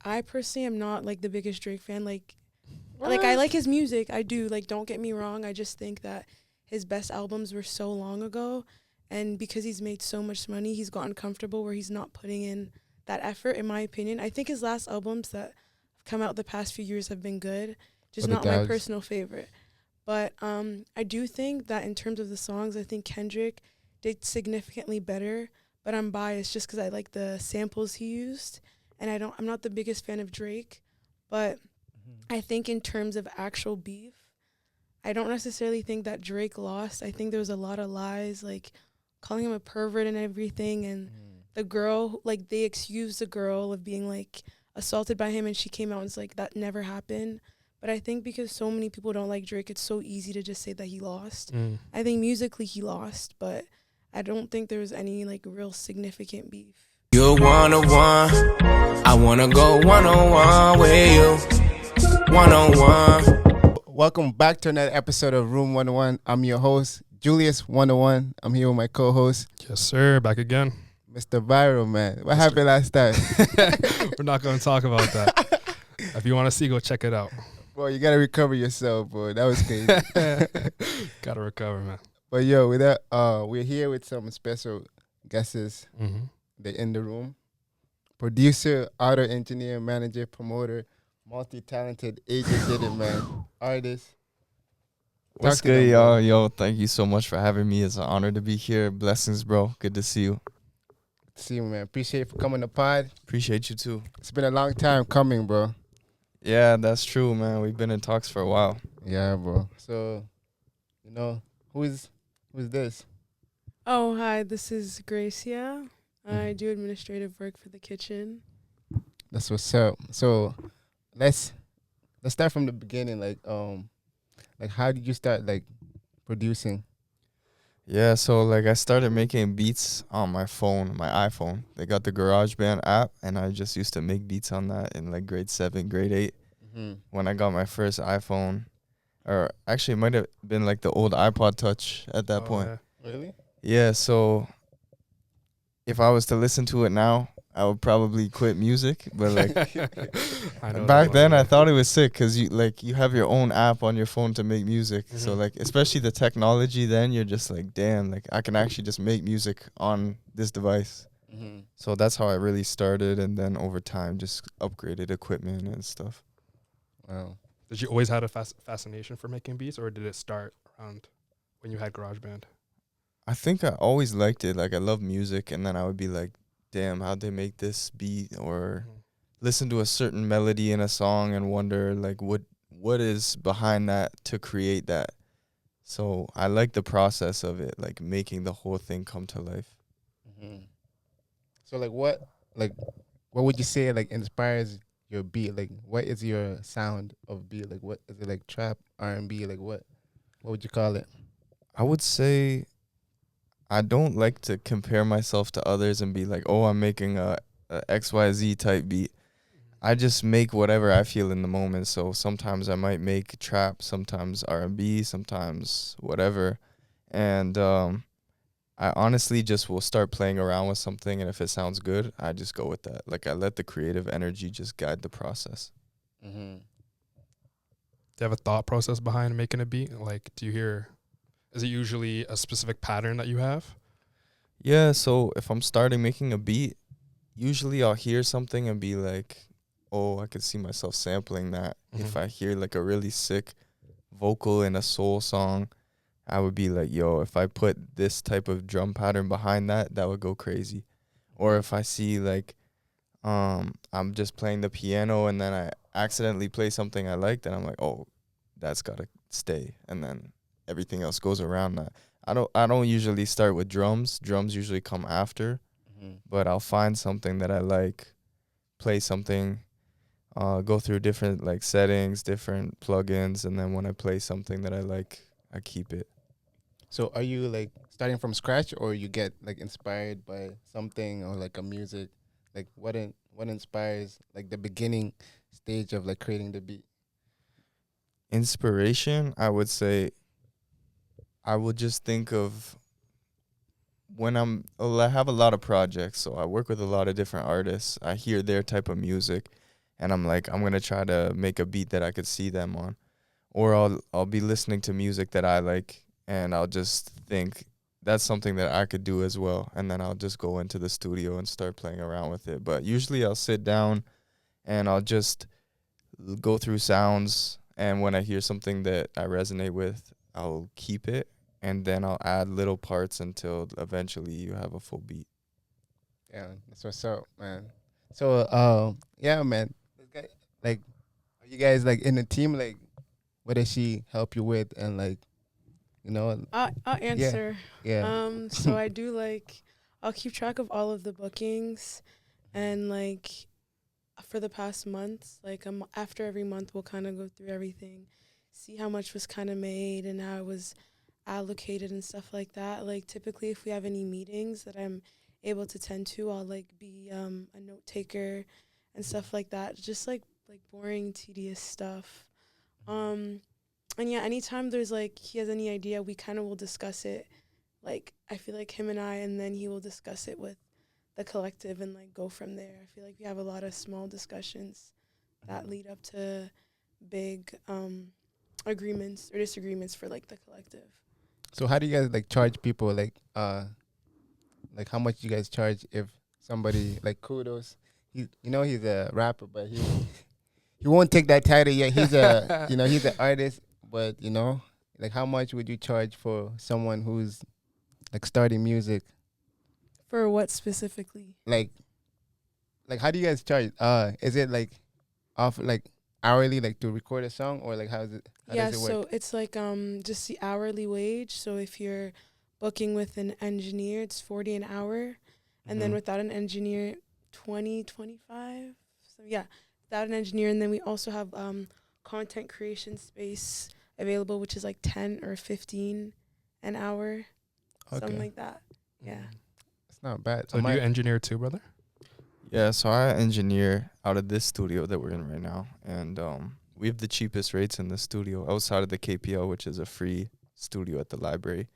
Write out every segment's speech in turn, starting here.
I personally am not like the biggest Drake fan. Like I like his music. I do. Like, don't get me wrong. I just think that his best albums were so long ago, and because he's made so much money, he's gotten comfortable where he's not putting in that effort, in my opinion. I think his last albums that have come out the past few years have been good, just not my personal favorite. But I do think that in terms of the songs, I think Kendrick did significantly better, but I'm biased just because I like the samples he used, and I'm not the biggest fan of Drake, but I think in terms of actual beef, I don't necessarily think that Drake lost. I think there was a lot of lies, like calling him a pervert and everything, and the girl, like they excused the girl of being like assaulted by him, and she came out and was like, that never happened. But I think because so many people don't like Drake, it's so easy to just say that he lost. I think musically he lost, but I don't think there was any like real significant beef. You're one-on-one, I wanna go one-on-one with you, one-on-one. Welcome back to another episode of Room 101. I'm your host, Julius 101. I'm here with my co-host. Yes, sir. Back again. Mr. Viral, man. What happened last time? We're not going to talk about that. If you want to see, go check it out. Bro, you got to recover yourself, bro. That was crazy. Got to recover, man. But yo, with that, we're here with some special guests. They're in the room. Producer, audio engineer, manager, promoter, multi-talented, agent, man. Artist. What's good, y'all? Yo, thank you so much for having me. It's an honor to be here. Blessings, bro. Good to see you. See you, man. Appreciate you for coming to pod. Appreciate you, too. It's been a long time coming, bro. Yeah, that's true, man. We've been in talks for a while. Yeah, bro. So, you know, who's this? Oh, hi. This is Gracia. I do administrative work for the kitchen. That's what's up. So, let's start from the beginning. Like how did you start like producing? Yeah, so like I started making beats on my phone, my iPhone. They got the GarageBand app, and I just used to make beats on that in like grade 7, grade 8. When I got my first iPhone, or actually it might have been like the old iPod Touch at that point. Yeah. Really? Yeah, so if I was to listen to it now, I would probably quit music, but like back then I thought it was sick because you have your own app on your phone to make music. So like especially the technology then, you're just like, damn, like I can actually just make music on this device. So that's how I really started, and then over time just upgraded equipment and stuff. Wow. Did you always have a fascination for making beats, or did it start around when you had GarageBand? I think I always liked it. Like I love music, and then I would be like, damn, how'd they make this beat? Or listen to a certain melody in a song and wonder like what is behind that to create that. So I like the process of it, like making the whole thing come to life. So what would you say like inspires your beat? Like what is your sound of beat? Like what is it, like trap, R&B? Like what would you call it? I would say I don't like to compare myself to others and be like, oh, I'm making a XYZ type beat. I just make whatever I feel in the moment. So sometimes I might make trap, sometimes R&B, sometimes whatever. And I honestly just will start playing around with something, and if it sounds good, I just go with that. Like I let the creative energy just guide the process. Do you have a thought process behind making a beat? Like, is it usually a specific pattern that you have? Yeah, so if I'm starting making a beat, usually I'll hear something and be like, oh, I could see myself sampling that. If I hear like a really sick vocal in a soul song, I would be like, yo, if I put this type of drum pattern behind that, that would go crazy. Or if I see like I'm just playing the piano and then I accidentally play something I like, then I'm like, oh, that's got to stay. And then everything else goes around that. I don't usually start with drums. Drums usually come after, but I'll find something that I like, play something, go through different like settings, different plugins, and then when I play something that I like, I keep it. So are you like starting from scratch, or you get like inspired by something or like a music? Like what inspires like the beginning stage of like creating the beat? Inspiration, I would say, I would just think of when I have a lot of projects, so I work with a lot of different artists. I hear their type of music, and I'm like, I'm gonna try to make a beat that I could see them on, or I'll be listening to music that I like, and I'll just think that's something that I could do as well, and then I'll just go into the studio and start playing around with it. But usually I'll sit down and I'll just go through sounds, and when I hear something that I resonate with, I'll keep it, and then I'll add little parts until eventually you have a full beat. Yeah, that's what's up, man. So, yeah, man. Like, are you guys like in a team? Like, what does she help you with? And like, you know, I'll answer. yeah. So I do I'll keep track of all of the bookings, and like for the past months, like after every month we'll kind of go through everything, see how much was kind of made and how it was allocated and stuff like that. Like typically if we have any meetings that I'm able to tend to, I'll like be a note taker and stuff like that. Just like boring, tedious stuff. And yeah, anytime there's like he has any idea, we kind of will discuss it. Like I feel like him and I, and then he will discuss it with the collective and like go from there. I feel like we have a lot of small discussions that lead up to big agreements or disagreements for like the collective. So how do you guys like charge people? Like how much you guys charge if somebody like Kudos? He's a rapper, but he won't take that title yet. He's a he's an artist, but like how much would you charge for someone who's like starting music? For what specifically? Like how do you guys charge? Is it like off like hourly, like to record a song, or like how does it work? So it's like just the hourly wage. So if you're booking with an engineer, it's $40 an hour, and then without an engineer, $20, $25. So yeah, without an engineer, and then we also have content creation space available, which is like $10 or $15 an hour, something like that. Yeah, it's not bad. So do you engineer too, brother? Yeah, so I engineer out of this studio that we're in right now, and we have the cheapest rates in the studio outside of the KPL, which is a free studio at the library,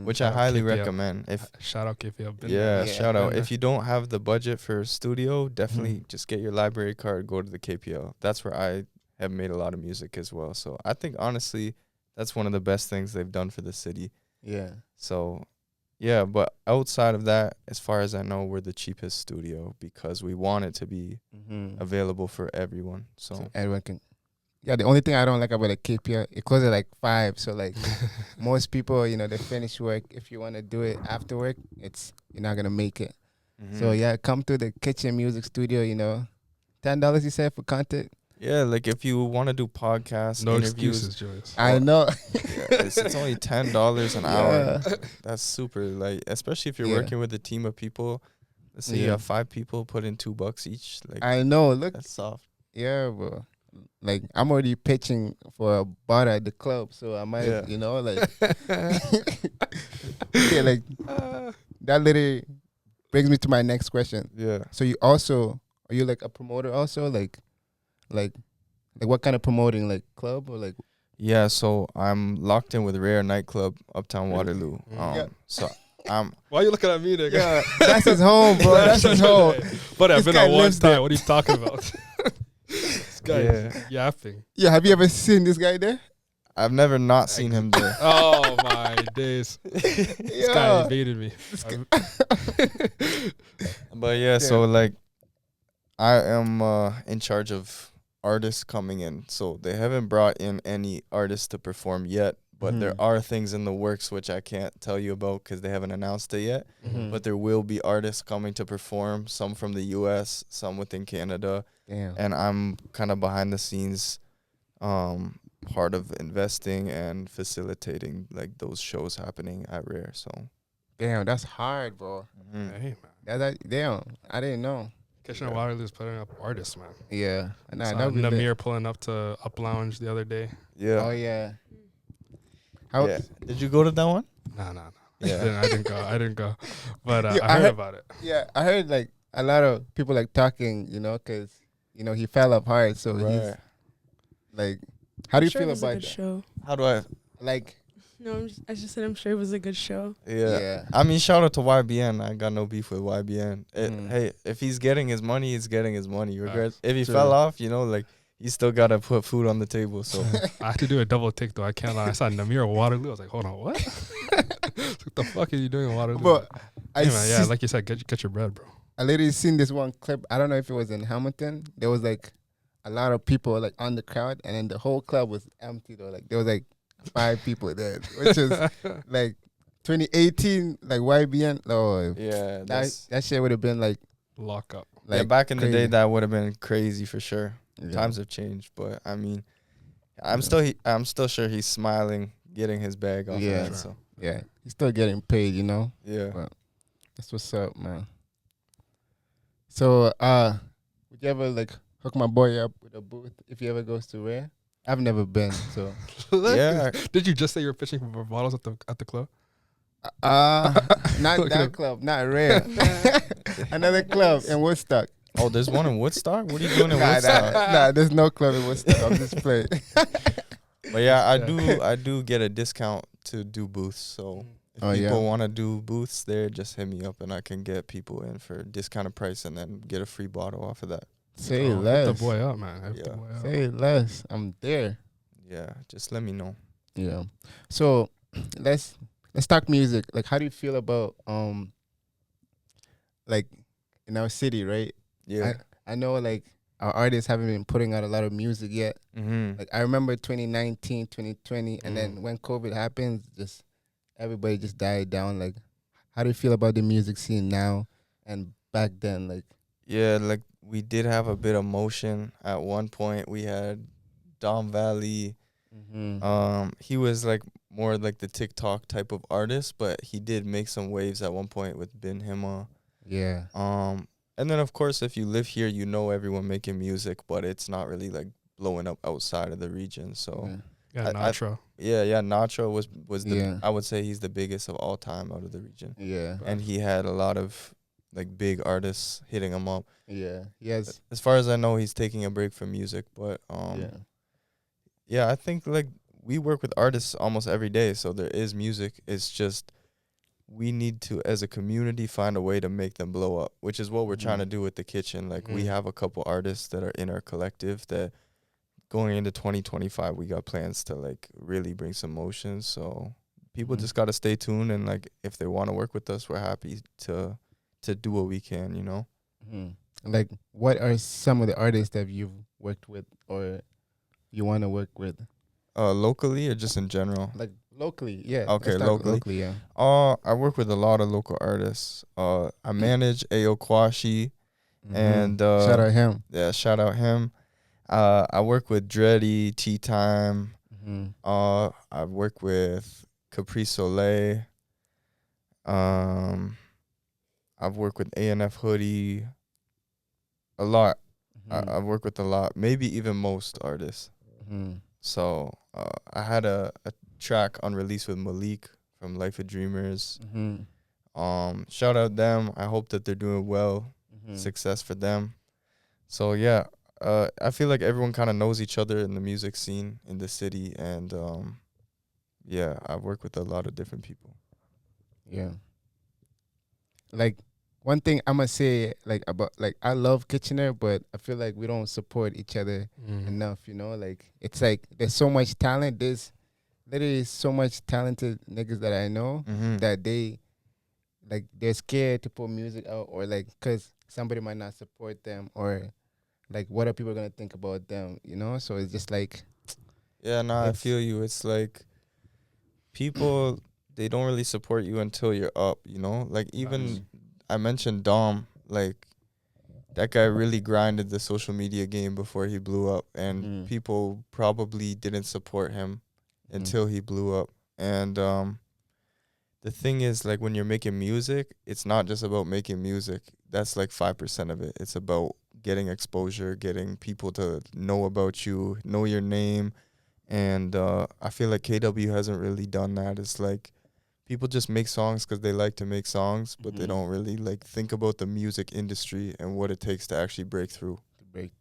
which I highly recommend. If shout out KPL. Shout out. If you don't have the budget for a studio, definitely just get your library card, go to the KPL. That's where I have made a lot of music as well. So I think honestly, that's one of the best things they've done for the city. Yeah. So yeah, but outside of that, as far as I know, we're the cheapest studio because we want it to be available for everyone. So everyone can. Yeah, the only thing I don't like about the KPL, it closes at like 5. So like most people, they finish work. If you want to do it after work, you're not gonna make it. So yeah, come to the Kitchen Music Studio. $10 you said for content. Yeah, like if you want to do podcasts, no interviews, excuses, Joyce. I know. It's only $10 an hour. That's super, like, especially if you're working with a team of people. Let's say you have 5 people, put in $2 each. Like, I know. Look, that's soft. Yeah, bro. Like I'm already pitching for a bar at the club, so I might, like, yeah, like that literally brings me to my next question. Yeah. So are you like a promoter also, like what kind of promoting, like club or like? Yeah, so I'm locked in with Rare Nightclub, Uptown Waterloo. So I'm. Why are you looking at me, nigga? Yeah, that's his home, bro. That's his home. But I've This been guy on one lives time. there. What are you talking about? This guy is yapping. Yeah, have you ever seen this guy there? I've never not seen him there. Oh my days! This guy invaded me. But yeah, so like, I am in charge of artists coming in. So they haven't brought in any artists to perform yet, but there are things in the works which I can't tell you about because they haven't announced it yet. But there will be artists coming to perform, some from the US, some within Canada. Damn. And I'm kind of behind the scenes, part of investing and facilitating like those shows happening at Rare. So Damn, that's hard, bro. Hey man, Damn, I didn't know. Kitchener Waterloo's putting up artists, man. Yeah, Saw Namir pulling up to Up Lounge the other day. yeah. Oh yeah. Yeah. Did you go to that one? No. Yeah. I didn't go. But Yeah, I heard about it. Yeah, I heard like a lot of people like talking, because he fell up hard, so he's like, how do you feel it was a about good that? show. How do I? Like, No, I just said I'm sure it was a good show. Yeah. I mean, shout out to YBN. I got no beef with YBN. Mm. Hey, if he's getting his money, he's getting his money. Regardless, if he True. fell off, you know, like you still gotta put food on the table. So I had to do a double take though. I can't lie. I saw Namir Waterloo. I was like, hold on, what? What the fuck are you doing in Waterloo? But Hey, man, yeah, like you said, get your bread, bro. I literally seen this one clip. I don't know if it was in Hamilton. There was like a lot of people like on the crowd, and then the whole club was empty though. Like there was like 5 people there, which is like 2018, like YBN. Oh, yeah, that shit would have been like Lock up. yeah. Back in the day, crazy. that would have been crazy for sure. Yeah. Times have changed, but I mean, I'm still sure he's smiling, getting his bag off. Yeah. Of that, so Yeah, he's still getting paid, you know. yeah. But that's what's up, man. So, would you ever like hook my boy up with a booth if he ever goes to Rare? I've never been, so Yeah. Did you just say you were pitching for bottles at the club? not that club, not Rare. Another club in Woodstock. Oh, there's one in Woodstock. What are you doing in Nah, Woodstock? nah, there's no club in Woodstock. I'm just playing. But yeah, I do get a discount to do booths. So if people want to do booths there, just hit me up and I can get people in for a discounted price and then get a free bottle off of that. Say Hit less. the boy up, man. Hit the Yeah. boy up. Say less. I'm there. Yeah, just let me know. Yeah. So let's talk music. Like, how do you feel about like in our city, right? Yeah. I know like our artists haven't been putting out a lot of music yet. Mm-hmm. Like I remember 2019, 2020, and then Mhm. when COVID happened, just everybody just died down. Like, how do you feel about the music scene now and back then? Like, Yeah, like we did have a bit of motion at one point. We had Dom Valley. He was like more like the TikTok type of artist, but he did make some waves at one point with Bin Hima. yeah, And then of course, if you live here, you know everyone making music, but it's not really like blowing up outside of the region. So Yeah, I- Nacho. yeah, Nacho was the Yeah. I would say he's the biggest of all time out of the region, yeah, and he had a lot of like big artists hitting him up. yeah. Yes, As far as I know, he's taking a break from music, but yeah, I think like we work with artists almost every day, so there is music. It's just we need to, as a community, find a way to make them blow up, which is what we're trying to do with the kitchen. Like we have a couple artists that are in our collective that going into 2025, we got plans to like really bring some motion. So people just got to stay tuned, and like if they want to work with us, we're happy to do what we can, you know. Like, what are some of the artists that you've worked with or you want to work with? Locally or just in general? Like locally, yeah. Okay, Let's talk locally. yeah. I work with a lot of local artists. I manage Ayo Kwashi, and shout out him. yeah, shout out him. I work with Dreddy, Tea Time. I work with Capri Soleil. I've worked with ANF Hoodie a lot. I've worked with a lot, maybe even most artists. So I had a track on release with Malik from Life of Dreamers. Shout out them. I hope that they're doing well. Success for them. So yeah, I feel like everyone kind of knows each other in the music scene in the city, and yeah, I've worked with a lot of different people. Yeah. Like, one thing I'm gonna say, like, about, like, I love Kitchener, but I feel like we don't support each other enough, you know? Like, it's like there's so much talent. There's literally so much talented niggas that I know that they're scared to put music out, or like, cause somebody might not support them, or like, what are people gonna think about them, you know? So it's just like, Yeah, no, I feel you. It's like people, they don't really support you until you're up, you know? Like even I mentioned Dom, like that guy really grinded the social media game before he blew up, and people probably didn't support him until he blew up. And the thing is, like, when you're making music, it's not just about making music. That's like 5% of it. It's about getting exposure, getting people to know about you, know your name. And I feel like KW hasn't really done that. It's like people just make songs because they like to make songs, but they don't really like think about the music industry and what it takes to actually break through.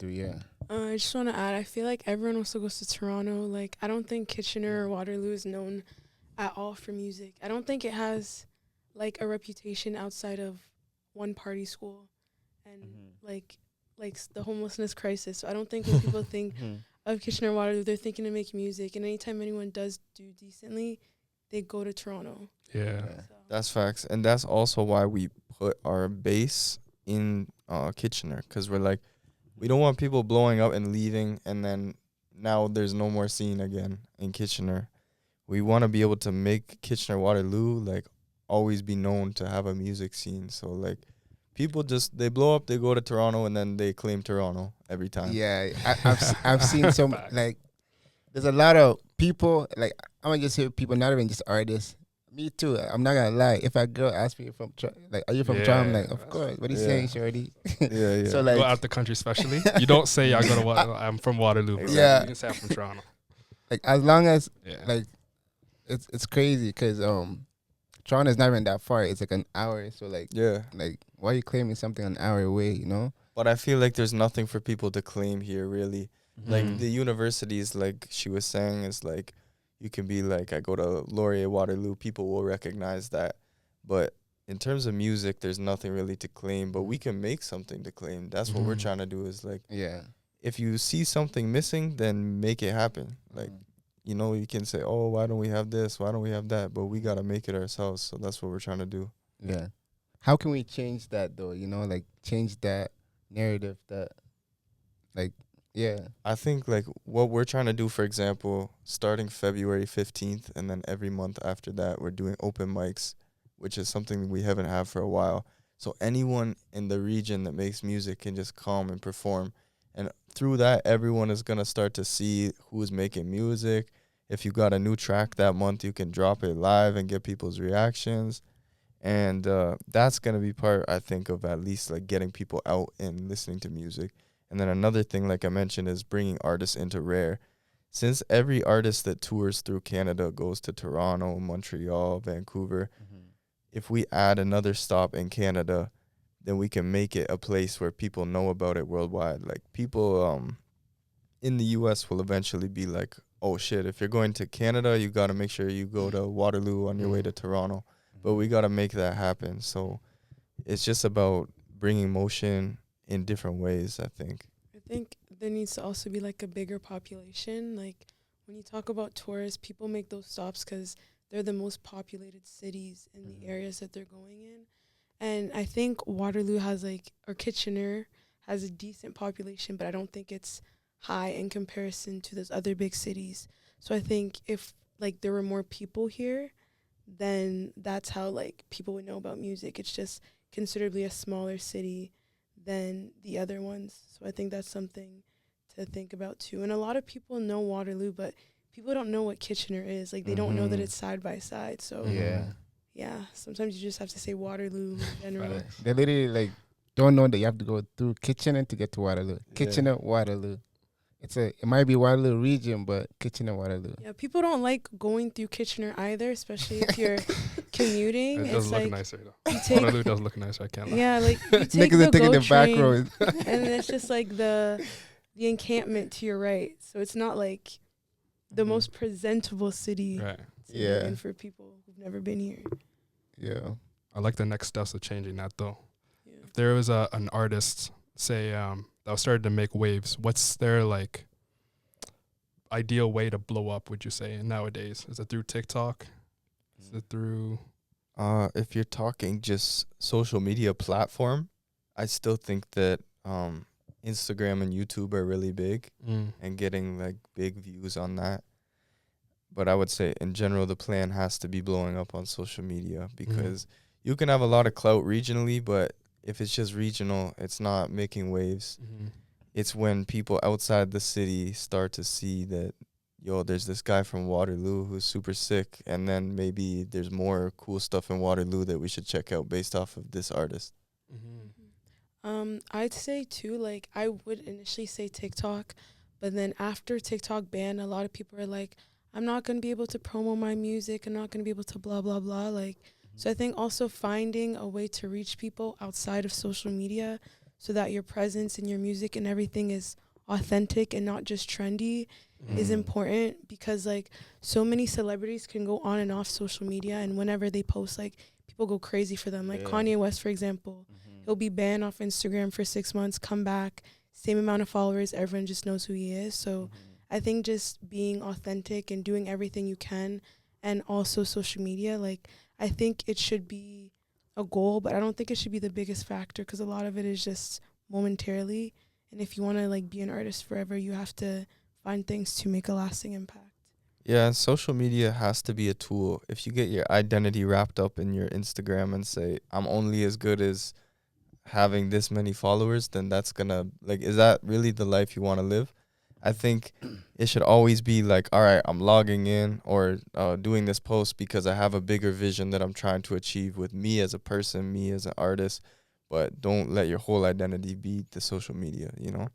Yeah. I just want to add, I feel like everyone also goes to Toronto. Like, I don't think Kitchener or Waterloo is known at all for music. I don't think it has like a reputation outside of one party school and like the homelessness crisis. So I don't think when people think of Kitchener-Waterloo, they're thinking to make music. And anytime anyone does do decently, they go to Toronto. Yeah. So. That's facts. And that's also why we put our base in Kitchener, because we're like, we don't want people blowing up and leaving and then now there's no more scene again in Kitchener. We want to be able to make Kitchener-Waterloo like always be known to have a music scene. So like people just, they blow up, they go to Toronto, and then they claim Toronto every time. Yeah, I've seen some, like, there's a lot of people, like, I'm gonna just say people, not even just artists. Me too. I'm not gonna lie. If a girl asks me from, like, are you from Toronto? I'm like, of course. What are you saying, shorty? Yeah. So like, Go out the country, especially. You don't say I go to I'm from Waterloo. Bro. Yeah. You can say I'm from Toronto. like as long as Yeah. like, it's crazy because Toronto is not even that far. It's like an hour. So like, Yeah. like, why are you claiming something an hour away? You know? But I feel like there's nothing for people to claim here, really. Like the universities, like she was saying, is like, you can be like, I go to Laurier, Waterloo, people will recognize that. But in terms of music, there's nothing really to claim, but we can make something to claim. That's what we're trying to do, is like, Yeah. if you see something missing, then make it happen. Like, you know, you can say, oh, why don't we have this? Why don't we have that? But we got to make it ourselves. So that's what we're trying to do. Yeah. How can we change that though? You know, like change that narrative that, like, yeah. I think like what we're trying to do, for example, starting February 15th and then every month after that, we're doing open mics, which is something we haven't had for a while. So anyone in the region that makes music can just come and perform. And through that, everyone is going to start to see who's making music. If you got a new track that month, you can drop it live and get people's reactions. And that's going to be part, I think, of at least like getting people out and listening to music. And then another thing, like I mentioned, is bringing artists into Rare. Since every artist that tours through Canada goes to Toronto, Montreal, Vancouver, if we add another stop in Canada, then we can make it a place where people know about it worldwide. Like people in the US will eventually be like, oh shit, if you're going to Canada, you got to make sure you go to Waterloo on your way to Toronto. But we got to make that happen. So it's just about bringing motion in different ways, I think. I think there needs to also be like a bigger population. Like when you talk about tourists, people make those stops because they're the most populated cities in the areas that they're going in. And I think Waterloo has like, or Kitchener has a decent population, but I don't think it's high in comparison to those other big cities. So I think if like there were more people here, then that's how like people would know about music. It's just considerably a smaller city than the other ones. So I think that's something to think about too. And a lot of people know Waterloo, but people don't know what Kitchener is. Like they don't know that it's side by side. So yeah, sometimes you just have to say Waterloo in general. They literally like don't know that you have to go through Kitchener to get to Waterloo. Kitchener, Waterloo. It might be Waterloo region, but Kitchener, Waterloo. Yeah, people don't like going through Kitchener either, especially if you're commuting. It does it's look like nicer though. you take, Waterloo does look nicer. I can't lie. yeah, like you take Niggas the are taking GO the back train, road. and it's just like the encampment to your right. So it's not like the most presentable city Right. to be in for people who've never been here. Yeah. I like the next steps of changing that though. Yeah. If there was an artist, say, that was started to make waves, what's their like ideal way to blow up, would you say, nowadays? Is it through TikTok? Is it through If you're talking just social media platform, I still think that Instagram and YouTube are really big and getting like big views on that. But I would say in general, the plan has to be blowing up on social media because you can have a lot of clout regionally, but if it's just regional, it's not making waves. It's when people outside the city start to see that, yo, there's this guy from Waterloo who's super sick, and then maybe there's more cool stuff in Waterloo that we should check out based off of this artist. I'd say too, like I would initially say TikTok, but then after TikTok banned, a lot of people are like, I'm not going to be able to promo my music. I'm not going to be able to blah, blah, blah. Like, so I think also finding a way to reach people outside of social media so that your presence and your music and everything is authentic and not just trendy is important, because like so many celebrities can go on and off social media, and whenever they post, like people go crazy for them. Like Kanye West, for example, he'll be banned off Instagram for 6 months, come back, same amount of followers, everyone just knows who he is. So I think just being authentic and doing everything you can, and also social media, like I think it should be a goal, but I don't think it should be the biggest factor, because a lot of it is just momentarily. And if you want to like be an artist forever, you have to find things to make a lasting impact. Yeah, social media has to be a tool. If you get your identity wrapped up in your Instagram and say, I'm only as good as having this many followers, then that's gonna, like, is that really the life you want to live? I think it should always be like, all right, I'm logging in or doing this post because I have a bigger vision that I'm trying to achieve with me as a person, me as an artist. But don't let your whole identity be the social media, you know?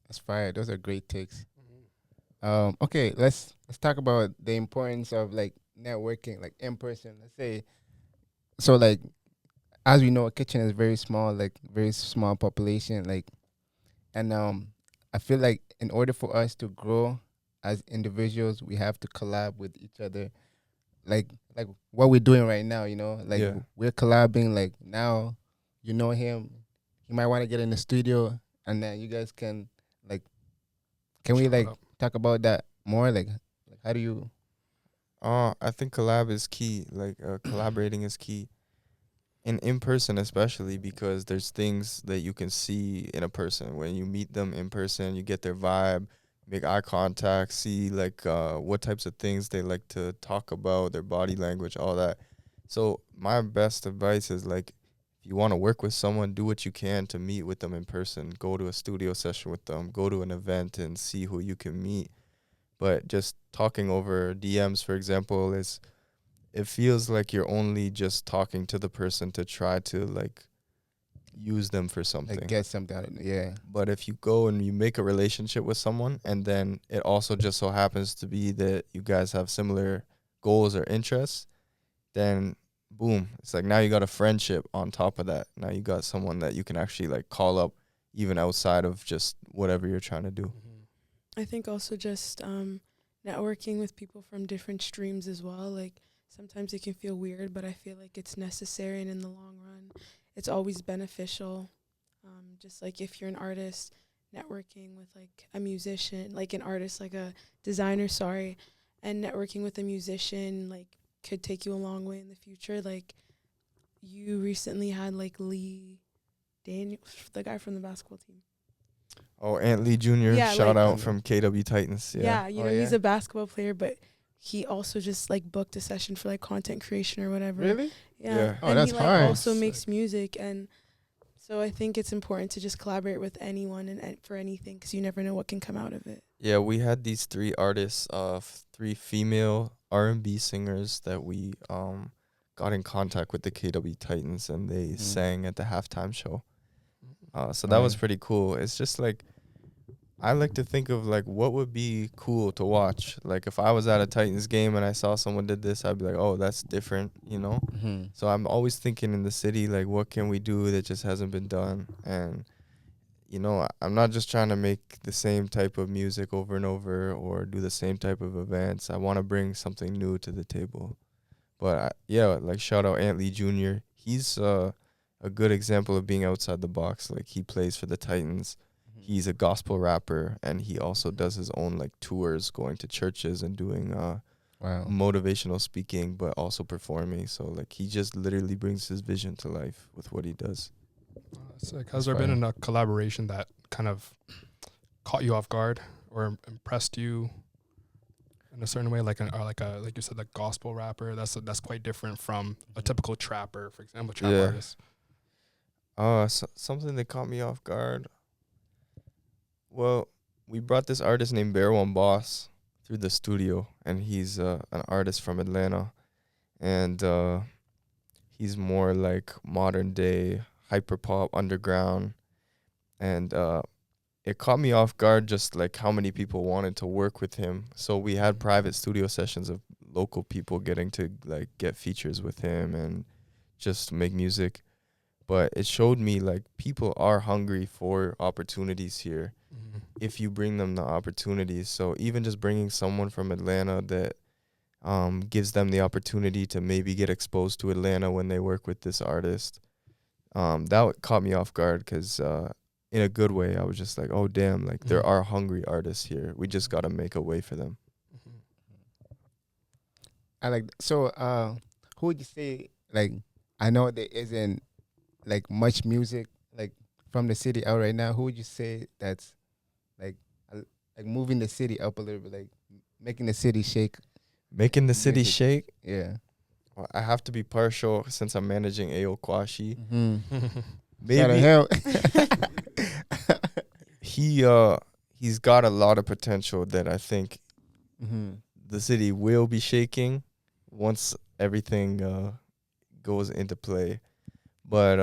That's fire. Those are great takes. Okay, let's talk about the importance of like networking, like in person. Let's say, so like, as we know, Kitchen is very small, like very small population, like, and I feel like in order for us to grow as individuals, we have to collab with each other, like what we're doing right now. You know, like we're collabing. Like now, you know him, he might want to get in the studio, and then you guys can like, can we like talk about that more? Like how do you? I think collab is key. Like collaborating is key. And in person especially, because there's things that you can see in a person. When you meet them in person, you get their vibe, make eye contact, see like what types of things they like to talk about, their body language, all that. So my best advice is like, if you want to work with someone, do what you can to meet with them in person. Go to a studio session with them, go to an event and see who you can meet. But just talking over DMs, for example, it feels like you're only just talking to the person to try to like use them for something. Like get something out of it, yeah. But if you go and you make a relationship with someone, and then it also just so happens to be that you guys have similar goals or interests, then boom, it's like now you got a friendship on top of that. Now you got someone that you can actually like call up even outside of just whatever you're trying to do. I think also just networking with people from different streams as well. Like sometimes it can feel weird, but I feel like it's necessary, and in the long run, it's always beneficial. Just like if you're an artist, networking with like a musician, like an artist, like a designer, and networking with a musician, like could take you a long way in the future. Like you recently had like Lee Daniel, the guy from the basketball team. Oh, Ant Lee Jr. Yeah, Shout like, out from KW Titans. Yeah, you know, he's a basketball player, but he also just like booked a session for like content creation or whatever. Really? Yeah. Oh, and that's he like hard. also makes music, and so I think it's important to just collaborate with anyone and for anything, because you never know what can come out of it. Yeah, we had these 3 artists, 3 female R&B singers that we got in contact with the KW Titans, and they sang at the halftime show. So that was pretty cool. It's just like, I like to think of like what would be cool to watch. Like if I was at a Titans game and I saw someone did this, I'd be like, oh, that's different, you know? So I'm always thinking in the city, like what can we do that just hasn't been done? And, you know, I'm not just trying to make the same type of music over and over or do the same type of events. I want to bring something new to the table. But like shout out Ant Lee Jr. He's a good example of being outside the box. Like he plays for the Titans. He's a gospel rapper, and he also does his own like tours, going to churches and doing motivational speaking, but also performing. So like he just literally brings his vision to life with what he does. Has there been a collaboration that kind of caught you off guard or impressed you in a certain way, like like you said, the gospel rapper? That's quite different from a typical trapper, for example, artist. Something that caught me off guard. Well, we brought this artist named Bear One Boss through the studio, and he's an artist from Atlanta, and he's more like modern day hyperpop underground, and it caught me off guard just like how many people wanted to work with him. So we had private studio sessions of local people getting to like get features with him and just make music. but it showed me like people are hungry for opportunities here Mm-hmm. if you bring them the opportunities. So even just bringing someone from Atlanta that gives them the opportunity to maybe get exposed to Atlanta when they work with this artist, that caught me off guard because in a good way, I was just like, oh, damn, like there are hungry artists here. We just got to make a way for them. I like so. Who would you say, like, I know there isn't like much music like from the city out right now. Who would you say that's like moving the city up a little bit, like making the city shake? Making the city Music. shake. Yeah. Well, I have to be partial since I'm managing Ayo Kwashi. Shout out Maybe he's got a lot of potential that I think him. the city will be shaking once everything goes into play. But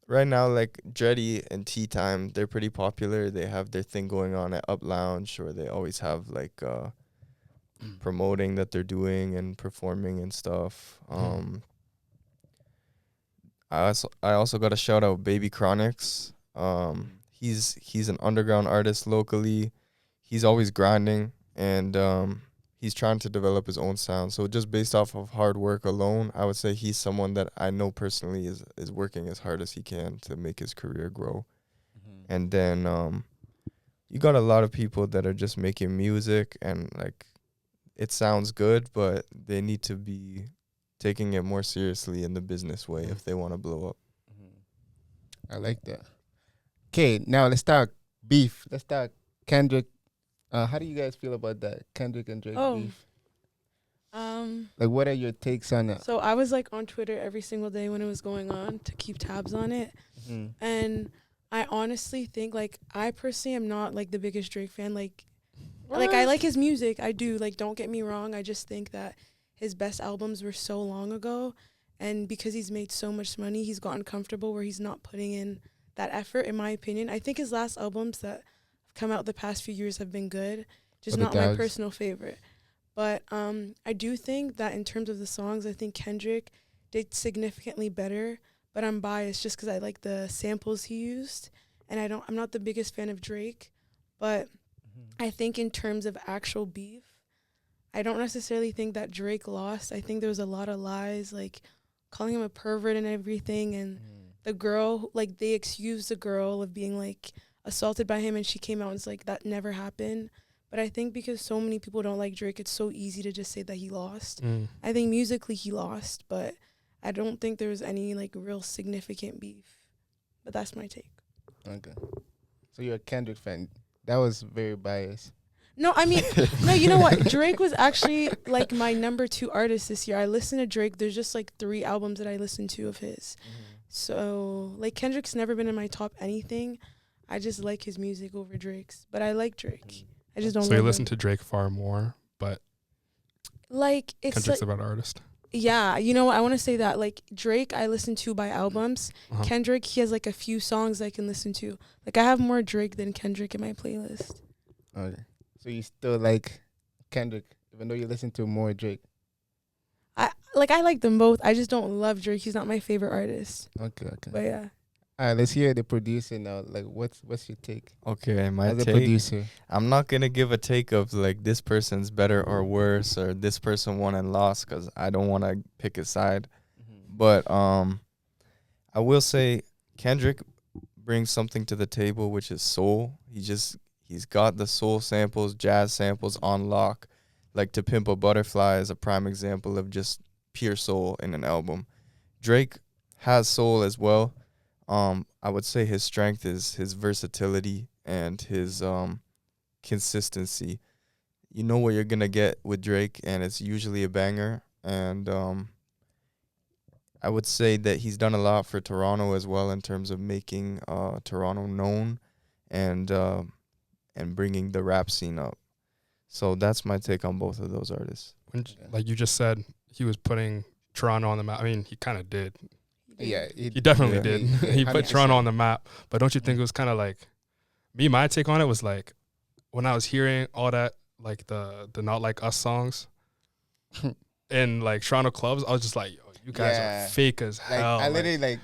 right now, like Dreddy and Tea Time, they're pretty popular. They have their thing going on at Up Lounge, or they always have like promoting that they're doing and performing and stuff. I also got to shout out Baby Chronics. He's an underground artist locally. He's always grinding, and he's trying to develop his own sound. So just based off of hard work alone, I would say he's someone that I know personally is working as hard as he can to make his career grow. And then you got a lot of people that are just making music, and like it sounds good, but they need to be taking it more seriously in the business way if they want to blow up. I like that. Okay, now let's talk beef. Let's talk Kendrick. How do you guys feel about that, Kendrick and Drake beef? Like, what are your takes on it? So I was like on Twitter every single day when it was going on to keep tabs on it, and I honestly think, like, I personally am not like the biggest Drake fan. Like I like his music, I do. Like, don't get me wrong. I just think that his best albums were so long ago, and because he's made so much money, he's gotten comfortable where he's not putting in that effort, in my opinion. I think his last albums that have come out the past few years have been good, just not my personal favorite. But I do think that in terms of the songs, I think Kendrick did significantly better, but I'm biased just because I like the samples he used, and I'm not the biggest fan of Drake, but I think in terms of actual beef, I don't necessarily think that Drake lost. I think there was a lot of lies, like calling him a pervert and everything, and the girl, like, they excused the girl of being like assaulted by him, and she came out and was like, that never happened. But I think because so many people don't like Drake, it's so easy to just say that he lost. I think musically he lost, but I don't think there was any like real significant beef. But that's my take. Okay. So you're a Kendrick fan. That was very biased. No, I mean, no, you know what? Drake was actually like my number 2 artist this year. I listened to Drake. There's just like 3 albums that I listened to of his. So like Kendrick's never been in my top anything. I just like his music over Drake's. But I like Drake. I just don't. So you listen to Drake far more, but like it's Kendrick's like, a better artist. Yeah, you know what? I want to say that like Drake, I listen to by albums. Kendrick, he has like a few songs I can listen to. Like I have more Drake than Kendrick in my playlist. Okay. So you still like Kendrick, even though you listen to more Drake? I like them both. I just don't love Drake. He's not my favorite artist. Okay. But yeah. All right, let's hear the producer now. Like, what's your take? Okay, my as a take. Producer. I'm not gonna give a take of like this person's better or worse, or this person won and lost, because I don't want to pick a side. But I will say Kendrick brings something to the table, which is soul. He's got the soul samples, jazz samples on lock. Like To Pimp a Butterfly is a prime example of just pure soul in an album. Drake has soul as well. I would say his strength is his versatility and his consistency. You know what you're going to get with Drake, and it's usually a banger. And I would say that he's done a lot for Toronto as well in terms of making Toronto known and bringing the rap scene up. So that's my take on both of those artists. Like you just said, he was putting Toronto on the map. I mean, he kind of did. Yeah, he definitely did. He put Toronto on the map. But don't you think it was kind of like, my take on it was like, when I was hearing all that, like the Not Like Us songs in like Toronto clubs, I was just like, yo, you guys are fake as hell. I literally like,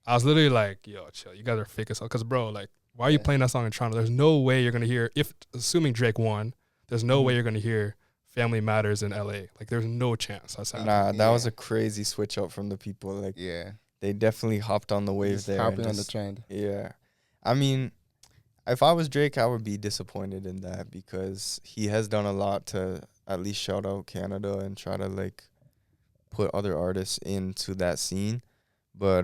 I was literally like, yo, chill. You guys are fake as hell. Because, bro, like, why are you playing that song in Toronto? There's no way you're going to hear, assuming Drake won, there's no way you're going to hear Family Matters in LA. Like, there's no chance that's happening. Nah, that was a crazy switch up from the people. Like, they definitely hopped on the wave Just there. hopping on the trend. Yeah. I mean, if I was Drake, I would be disappointed in that because he has done a lot to at least shout out Canada and try to, like, put other artists into that scene. But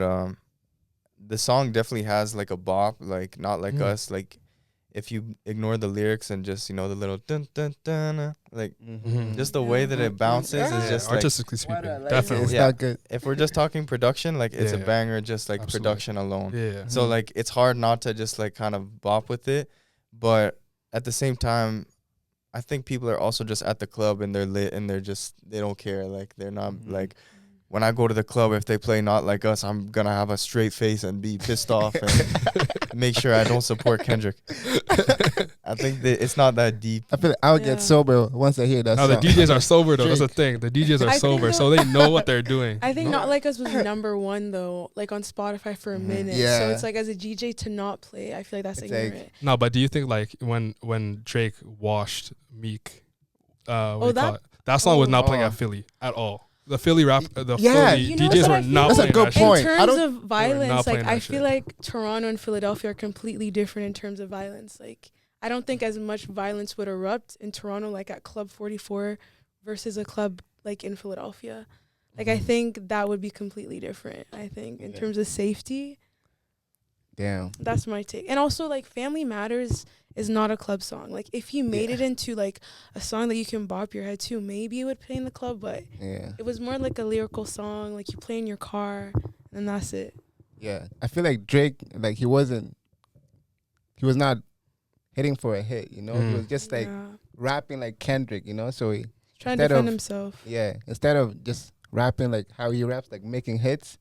the song definitely has, like, a bop, like, not like us. Like, if you ignore the lyrics and just, you know, the little dun dun dun, like, just the way that it bounces is just artistically speaking, definitely. It's not good. If we're just talking production, like, it's a banger, just like production alone. Yeah. So like, it's hard not to just like kind of bop with it, but at the same time, I think people are also just at the club and they're lit and they don't care. Like, they're not like, when I go to the club, if they play Not Like Us, I'm going to have a straight face and be pissed off and make sure I don't support Kendrick. I think that it's not that deep. I feel like I'll get sober once I hear that song. The DJs are sober, though. That's the thing. The DJs are sober, so they know what they're doing. I think Not Like Us was #1, though, like on Spotify for a minute. Yeah. So it's like, as a DJ to not play, I feel like that's ignorant. No, but do you think, like, when Drake washed Meek, that song was not playing at Philly at all? The Philly Philly DJs were not playing that shit. That's a good point. In terms of violence, like, I feel like Toronto and Philadelphia are completely different in terms of violence. Like, I don't think as much violence would erupt in Toronto, like at Club 44, versus a club like in Philadelphia. Like, I think that would be completely different, I think, in terms of safety. Damn. That's my take. And also, like, Family Matters is not a club song. Like, if you made it into like a song that you can bop your head to, maybe it would play in the club, but it was more like a lyrical song, like you play in your car, and that's it. Yeah. I feel like Drake, like, he was not hitting for a hit, you know? He was just like rapping like Kendrick, you know? So he trying to defend himself. Yeah. Instead of just rapping like how he raps, like making hits,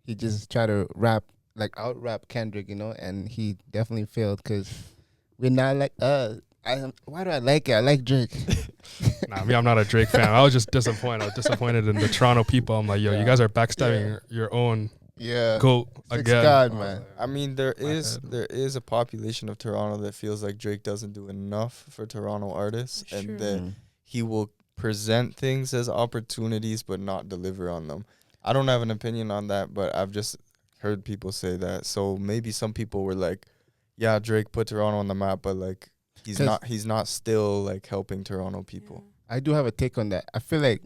he just tried to rap, like out rap Kendrick, you know? And he definitely failed because we're not like, why do I like it? I like Drake. I'm not a Drake fan. I was just disappointed. I was disappointed in the Toronto people. I'm like, yo, you guys are backstabbing your own GOAT again. God, man. I mean, there is a population of Toronto that feels like Drake doesn't do enough for Toronto artists, and that he will present things as opportunities but not deliver on them. I don't have an opinion on that, but I've just heard people say that. So maybe some people were like, yeah, Drake put Toronto on the map, but like he's not still like helping Toronto people. I do have a take on that. I feel like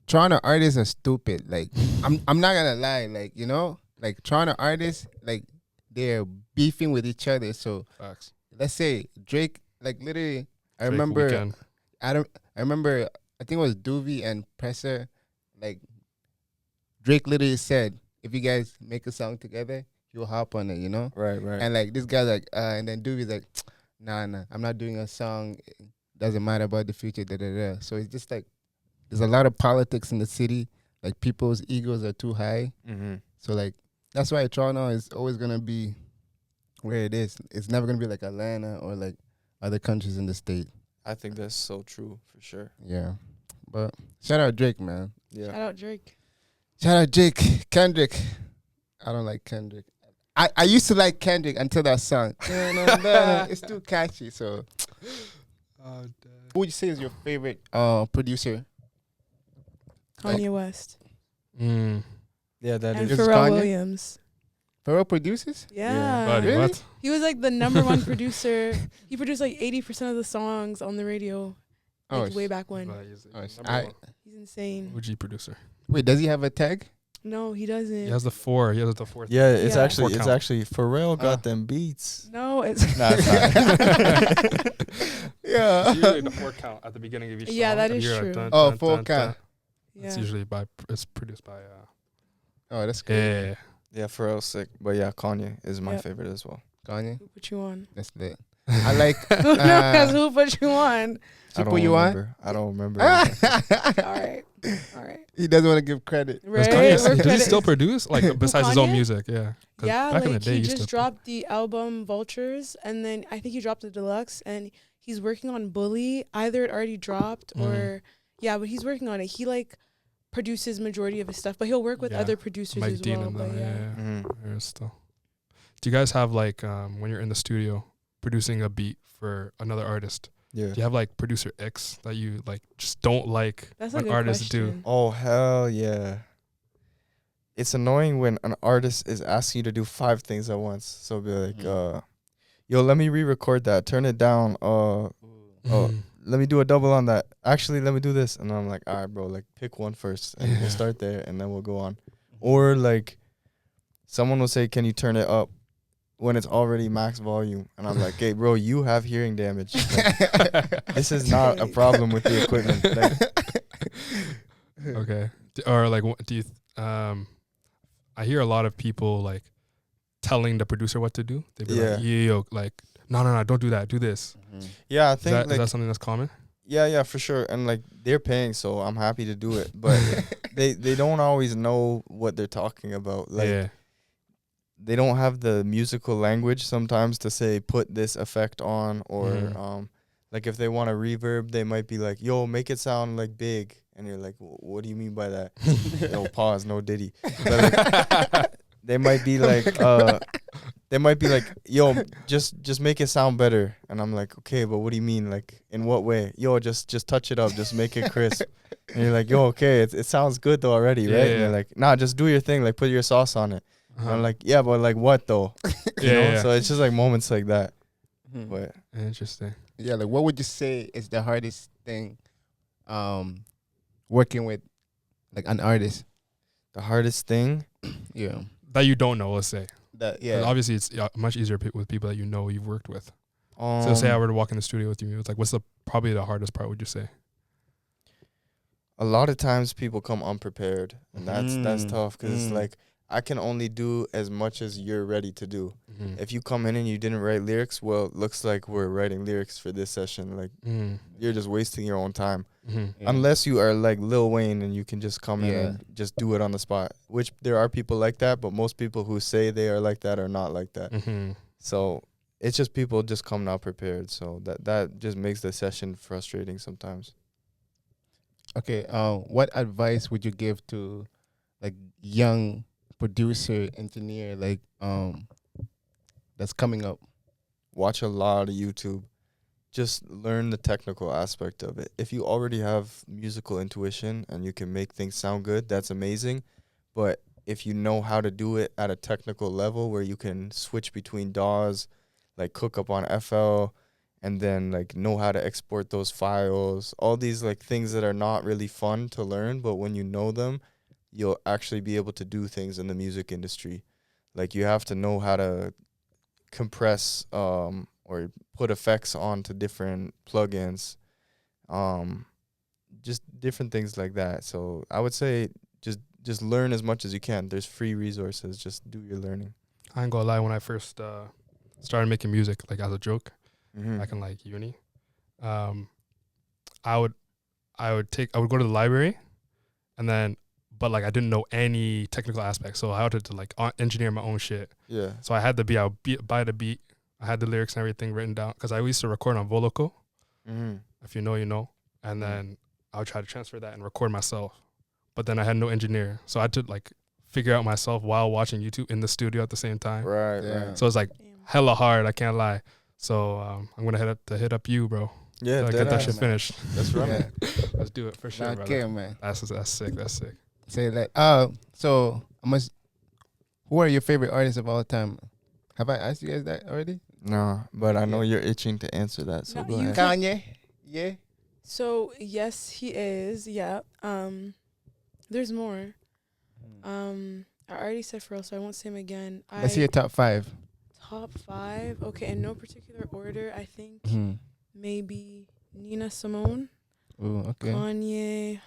Toronto artists are stupid. Like, I'm not gonna lie, like, you know, like Toronto artists, like, they're beefing with each other. So let's say Drake, like, literally, I remember I think it was Doobie and Presser, like, Drake literally said, if you guys make a song together, you'll hop on it, you know? Right. And like this guy's like, and then Doobie's like, nah, I'm not doing a song. It doesn't matter about the future, da-da-da. So it's just like, there's a lot of politics in the city. Like, people's egos are too high. So like, that's why Toronto is always going to be where it is. It's never going to be like Atlanta or like other countries in the state. I think that's so true, for sure. Yeah. But shout out Drake, man. Yeah. Shout out Drake. Shout out Drake. Kendrick. I don't like Kendrick. I used to like Kendrick until that song. It's too catchy. So, who would you say is your favorite producer? Kanye West. Yeah, that and is. Pharrell Williams. Pharrell produces? Yeah. Buddy, Really? what? He was like the #1 producer. He produced like 80% of the songs on the radio, like way back when. He's insane. OG producer. Wait, does he have a tag? No, he doesn't. He has the 4. He has the 4th. Yeah, it's Yeah. actually Four count. Pharrell got them beats. No, it's Nah, it's not. Yeah. Usually the 4 count at the beginning of each song. Yeah, that and is you're true. like, dun, Oh, dun, 4 dun, count. dun. It's usually it's produced by Oh, that's good. yeah. Yeah, Pharrell's sick. But yeah, Kanye is my favorite as well. Kanye? Who put you on? That's lit. I like. No, because who put you on? I put you on? remember. I don't remember. All right. He doesn't want to give credit. Right. Does he still produce? Like, besides his own Kanye? music? Yeah. 'Cause Yeah, back in the like day, he used just to- dropped the album Vultures, and then I think he dropped the deluxe, and he's working on Bully. Either it already dropped or but he's working on it. He like produces majority of his stuff, but he'll work with other producers Mike as Dean well. and But them, yeah. Still. Do you guys have like when you're in the studio producing a beat for another artist? Yeah. Do you have like producer Icks that you like just don't like that's a when good artists do? question. Oh hell yeah. It's annoying when an artist is asking you to do 5 things at once. So be like, yo, let me re-record that. Turn it down. Let me do a double on that. Actually, let me do this. And I'm like, all right, bro, like pick one first and we'll start there and then we'll go on. Or like someone will say, can you turn it up when it's already max volume? And I'm like, hey, bro, you have hearing damage. Like, this is not a problem with the equipment. Like, Okay. Or like, do you? I hear a lot of people like telling the producer what to do. They be like, yo, like, no, don't do that. Do this. yeah, I think Is that something that's common? Yeah, for sure. And like they're paying, so I'm happy to do it. But they don't always know what they're talking about. Like they don't have the musical language sometimes to say put this effect on, or like if they want a reverb, they might be like, yo, make it sound like big. And you're like, what do you mean by that? No pause, no diddy. But like, they might be like, yo, just make it sound better. And I'm like, okay, but what do you mean? Like, in what way? Yo, just touch it up, just make it crisp. And you're like, yo, okay, it sounds good though already, right? And they're like, nah, just do your thing, like put your sauce on it. And I'm like, yeah, but like what though? You know? So it's just like moments like that. But interesting. Yeah, like what would you say is the hardest thing working with like an artist? The hardest thing? Yeah. That you don't know, let's say. That 'Cause obviously it's much easier with people that you know you've worked with. So So say I were to walk in the studio with you, it's like, what's probably the hardest part, would you say? a lot of times people come unprepared, and that's tough because it's like I can only do as much as you're ready to do. If you come in and you didn't write lyrics, well, it looks like we're writing lyrics for this session. Like you're just wasting your own time. Unless you are like Lil Wayne and you can just come in and just do it on the spot, which there are people like that, but most people who say they are like that are not like that. So it's just people just come not prepared. So that just makes the session frustrating sometimes. Okay, what advice would you give to like young producer, engineer, like that's coming up? Watch a lot of YouTube. Just learn the technical aspect of it. If you already have musical intuition and you can make things sound good, that's amazing. But if you know how to do it at a technical level where you can switch between DAWs, like cook up on FL, and then like know how to export those files, all these like things that are not really fun to learn, but when you know them, you'll actually be able to do things in the music industry. Like you have to know how to compress or put effects onto different plugins, just different things like that. So I would say just learn as much as you can. There's free resources. Just do your learning. I ain't gonna lie, when I first started making music, like as a joke, back in like uni, I would go to the library, and then but like I didn't know any technical aspects, so I had to like engineer my own shit. Yeah. So I had the beat, buy the beat. I had the lyrics and everything written down because I used to record on Voloco. If you know, you know. And then I would try to transfer that and record myself. But then I had no engineer, so I had to like figure out myself while watching YouTube in the studio at the same time. Right. So it's like hella hard. I can't lie. So I'm gonna hit up you, bro. Yeah, get that shit finished. That's right. Let's do it for sure, Okay, brother. man. That's sick. That's sick. Say like so who are your favorite artists of all time? Have I asked you guys that already? No, but I know you're itching to answer that, so No, go you ahead. Kanye? Yeah. So yes, he is. Yeah. There's more. I already said Pharrell, so I won't say him again. Let's see your top 5. Top 5. Okay, in no particular order. I think maybe Nina Simone, Ooh, okay. Kanye.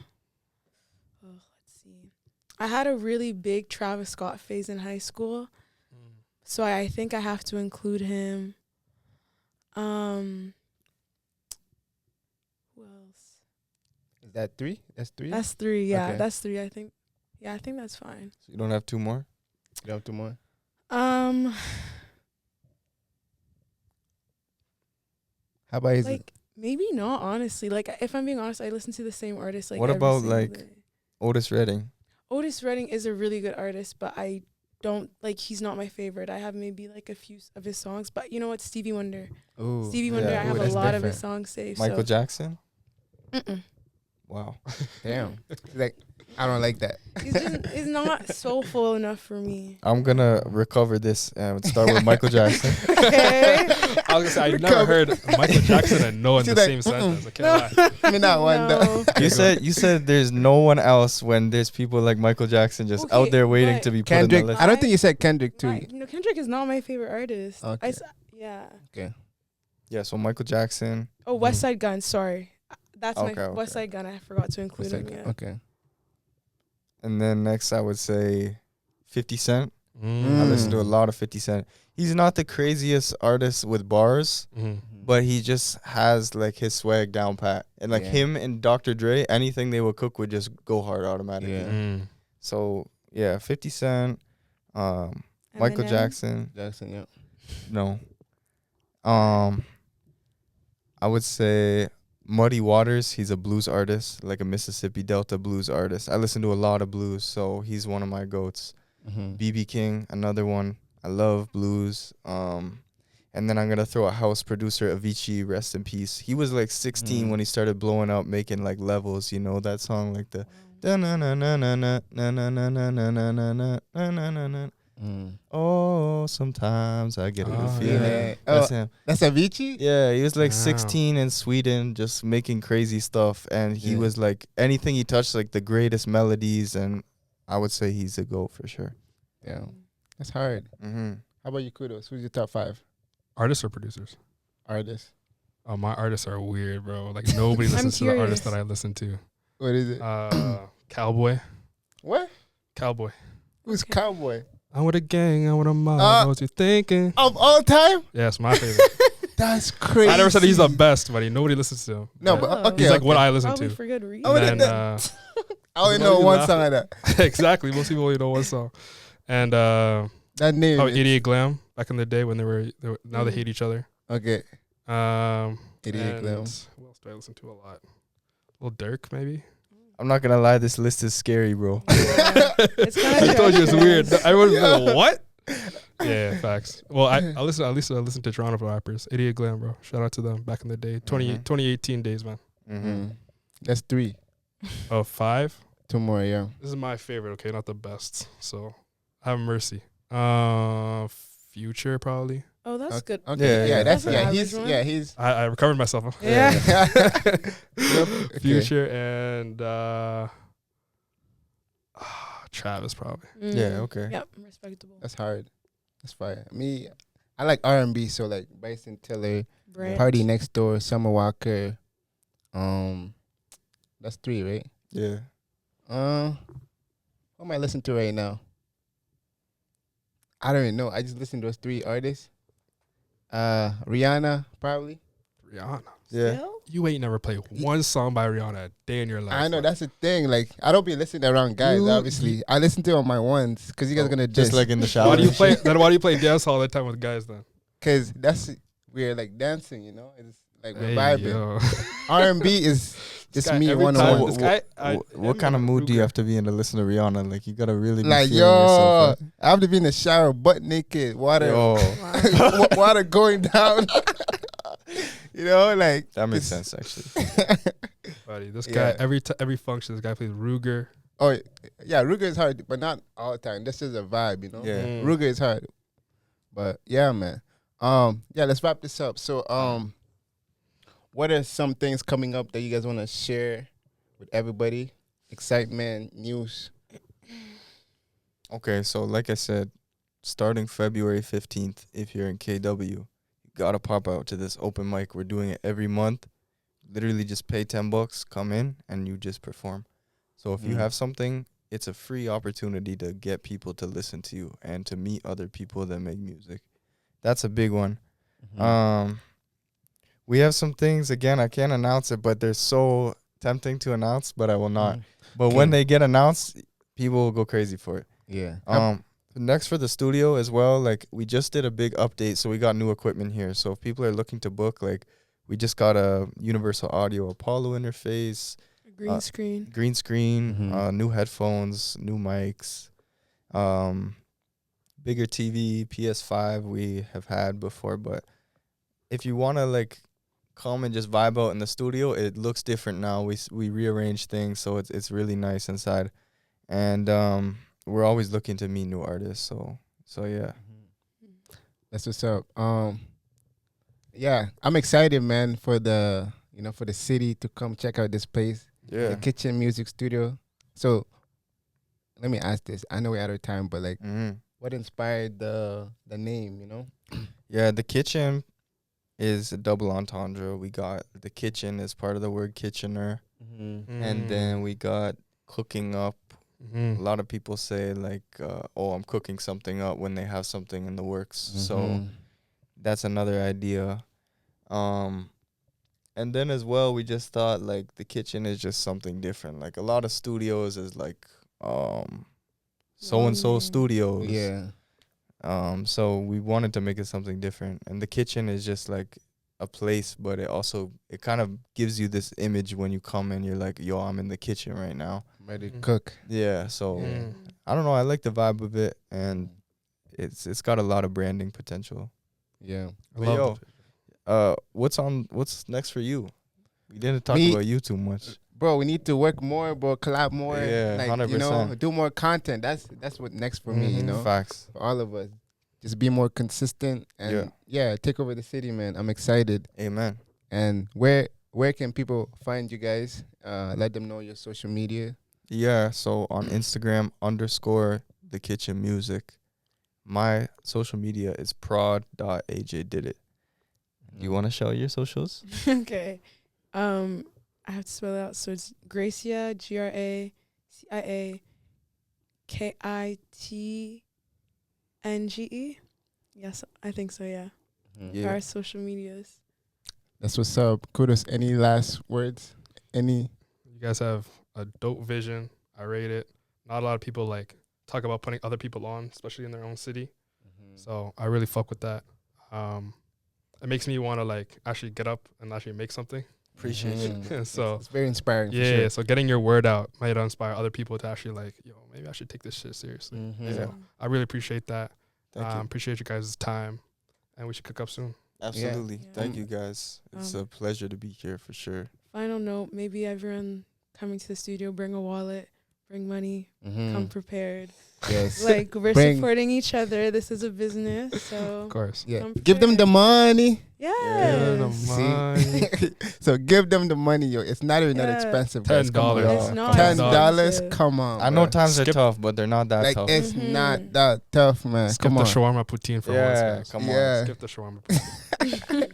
Oh, let's see. I had a really big Travis Scott phase in high school, so I think I have to include him. Who else? Is that 3? That's 3? That's 3. Yeah, Okay. that's 3. I think. Yeah, I think that's fine. So you don't have 2 more? You have 2 more? How about his Like maybe not, honestly. Like if I'm being honest, I listen to the same artist like What every about, single like, day. Otis Redding. Otis Redding is a really good artist, but I don't like. He's not my favorite. I have maybe like a few of his songs, but you know what? Stevie Wonder. Ooh. Stevie Wonder. Yeah. I have Ooh, a that's lot of his different. songs saved. Michael so. Jackson. Mm-mm. Wow. Damn. Like, I don't like that. He's not soulful enough for me. I'm gonna recover this and start with Michael Jackson. Okay. I was gonna say I never heard Michael Jackson and Noah in She's the like, same sentence. I can't lie. I mean, not one. No. You said there's no one else when there's people like Michael Jackson just Okay, out there waiting but to be put in Kendrick. the list. I don't think you said Kendrick too. Kendrick is not my favorite artist. Okay. Yeah. Okay. Yeah, so Michael Jackson. Oh, West Side Gun. Sorry, that's Okay, my okay. West Side Gun. I forgot to include him. Yeah. Okay. And then next I would say 50 Cent. I Mm. listen to a lot of 50 Cent. He's not the craziest artist with bars, but he just has like his swag down pat. And like Yeah. him and Dr. Dre, anything they would cook would just go hard automatically. Yeah. So yeah, 50 Cent, Michael Eminem. Jackson. Jackson, yeah. No. I would say Muddy Waters. He's a blues artist, like a Mississippi Delta blues artist. I listen to a lot of blues, so he's one of my goats. Mm-hmm. BB King, another one. I love blues. And then I'm gonna throw a house producer, Avicii, rest in peace. He was like 16 when he started blowing up, making like levels. You know that song, like the da na na na na na na na na na na na na na na na na. Oh, sometimes I get a good Oh, feeling. yeah. That's Oh, him. That's Avicii? Yeah, he was like Wow. 16 in Sweden, just making crazy stuff, and he Yeah. was like anything he touched, like the greatest melodies, and I would say he's a GOAT for sure. Yeah. That's hard. Mm-hmm. How about you, Kudos? Who's your top 5 Artists or producers? artists? Oh, my artists are weird, bro. Like nobody listens to the artists that I listen to. What is it? Cowboy. What? Cowboy. Who's Cowboy? I'm with a gang. I'm with a mob. What you thinking? Of all time? Yeah, it's my favorite. That's crazy. I never said he's the best, buddy. Nobody listens to him. No, But but okay. he's like okay. what I listen Probably to. for good reason. Oh, And that- then, I only Why know you one laughing? song of that. exactly. Most people only know one song. And That name. is- Idiot Glam back in the day when they were now they Mm. hate each other. Okay. Idiot and Glam. What else do I listen to a lot? Little Dirk, maybe. I'm not gonna lie, this list is scary, bro. Yeah. It's kind I told you it's weird. I was Yeah. like, what? Yeah, facts. Well, I listen. At least I listen to Toronto rappers. Idiot Glam, bro. Shout out to them back in the day. 2018 days, man. Mm-hmm. That's 3. Oh, 5. 2 more, yeah. This is my favorite. Okay, not the best. So have mercy. Future probably. Oh, that's good. Okay. Yeah, Yeah, yeah. that's That's an he's average one. he's I recovered myself. Yeah. Okay. Future and Travis probably. Yeah, okay. Yep, respectable. That's hard. That's fire. Me, I like R&B, so like Bryson Tiller, Branch. Party Next Door, Summer Walker. That's 3, right? Yeah. What am I listening to right now? I don't even know. I just listened to those 3 artists. Rihanna, probably. Rihanna. Yeah. Still? You ain't never played one song by Rihanna a day in your life. I know, bro. that's the thing. Like, I don't be listening around guys, obviously. I listen to on my ones, because you guys are going to Just like in the shower. Why do you and play? shit. Then why do you play dance all the time with guys then? because that's, we're like dancing, you know? It's like we're Hey, vibing. yo. R&B is This just guy, me every one time- on this one. guy, What kind of mood do you have to be in to listen to Rihanna? Like, you gotta really be Like, feeling yourself. yo, I have to be in the shower, butt naked, water, Yo, Wow. water going down. You know, like that makes it's- sense, actually. buddy, this Yeah. guy every function, this guy plays Ruger. Oh, yeah, Ruger is hard, but not all the time. This is a vibe, you know. Yeah. Ruger is hard, but yeah, man. Yeah, let's wrap this up. So, what are some things coming up that you guys want to share with everybody? Excitement, news. Okay, so like I said, starting February 15th, if you're in KW, you gotta pop out to this open mic. We're doing it every month. Literally just pay $10, come in, and you just perform. So if you have something, it's a free opportunity to get people to listen to you and to meet other people that make music. That's a big one. We have some things, again, I can't announce it, but they're so tempting to announce, but I will not. But when Okay. they get announced, people will go crazy for it. Yeah. Next for the studio as well, like we just did a big update, so we got new equipment here. So if people are looking to book, like we just got a Universal Audio Apollo interface, Green screen. green screen, Mhm. new headphones, new mics, bigger TV, PS5 we have had before, but if you want to like come and just vibe out in the studio, it looks different now. We rearrange things, so it's really nice inside, and we're always looking to meet new artists. So yeah. That's what's up. Yeah, I'm excited, man, for the city to come check out this place, the Kitchen Music Studio. So let me ask this. I know we're out of time, but like, what inspired the name? Yeah, the kitchen is a double entendre. We got the kitchen as part of the word Kitchener, and then we got cooking up. A lot of people say like, "Oh, I'm cooking something up" when they have something in the works. So that's another idea. And then as well, we just thought like the kitchen is just something different. Like a lot of studios is like so and so studios. Yeah. So we wanted to make it something different. And the kitchen is just like a place, but it kind of gives you this image when you come in. You're like, yo, I'm in the kitchen right now. Ready to cook. Yeah. So I don't know. I like the vibe of it, and it's got a lot of branding potential. Yeah. I love it. What's next for you? We didn't talk about you too much. Bro, we need to work more, bro, collab more. Yeah, like, 100%. Do more content. That's what next for me, Facts. For all of us. Just be more consistent and take over the city, man. I'm excited. Amen. And where can people find you guys? Let them know your social media. Yeah, so on Instagram _ the kitchen music. My social media is prod.ajdidit. You want to show your socials? Okay. I have to spell it out. So it's Gracia, GraciaKitnge. Yes, I think so, yeah. Yeah. Our social medias. That's what's up. Kudos. Any last words? You guys have a dope vision. I rate it. Not a lot of people like talk about putting other people on, especially in their own city. So I really fuck with that. It makes me want to like actually get up and actually make something. Appreciate you. So it's very inspiring. Yeah, for sure. so getting your word out might inspire other people to actually like, yo, maybe I should take this shit seriously. So I really appreciate that. Appreciate you guys' time, and we should cook up soon. Absolutely. Yeah. Thank you guys. It's a pleasure to be here for sure. Final note, maybe everyone coming to the studio, bring a wallet, bring money, come prepared. Yes. Like, we're supporting each other. This is a business, so. Of course. Yeah. Give them the money. Yes. So give them the money, yo. It's not even that expensive. $10. It's not $10. Come on. I know bro. times are tough, but they're not that tough. It's not that tough, man. Skip Come the on. shawarma poutine for once, guys. Come Yeah. Skip the shawarma poutine.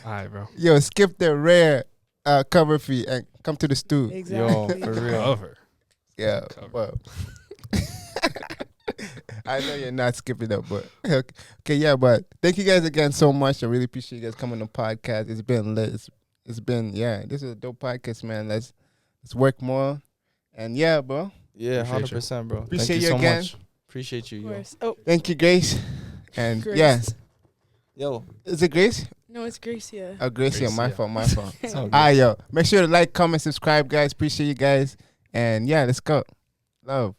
All right, bro. Yo, skip the rare cover fee and come to the stew. Exactly. Yo, for real. Cover. Yeah. Cover. Well. I know you're not skipping up, but okay, yeah. But thank you guys again so much. I really appreciate you guys coming on the podcast. It's been lit. It's been this is a dope podcast, man. Let's work more, and yeah, bro. Yeah, 100%, bro. Appreciate Thank you you so again. much. Appreciate you, Of yo. course. Oh, Thank you, Grace. And Grace. yes, Yo. is it Grace? no, it's Gracia. Oh, Grace. Yeah, my Grace, fault. My fault. It's all good. Yo, make sure to like, comment, subscribe, guys. Appreciate you guys, and yeah, let's go. Love.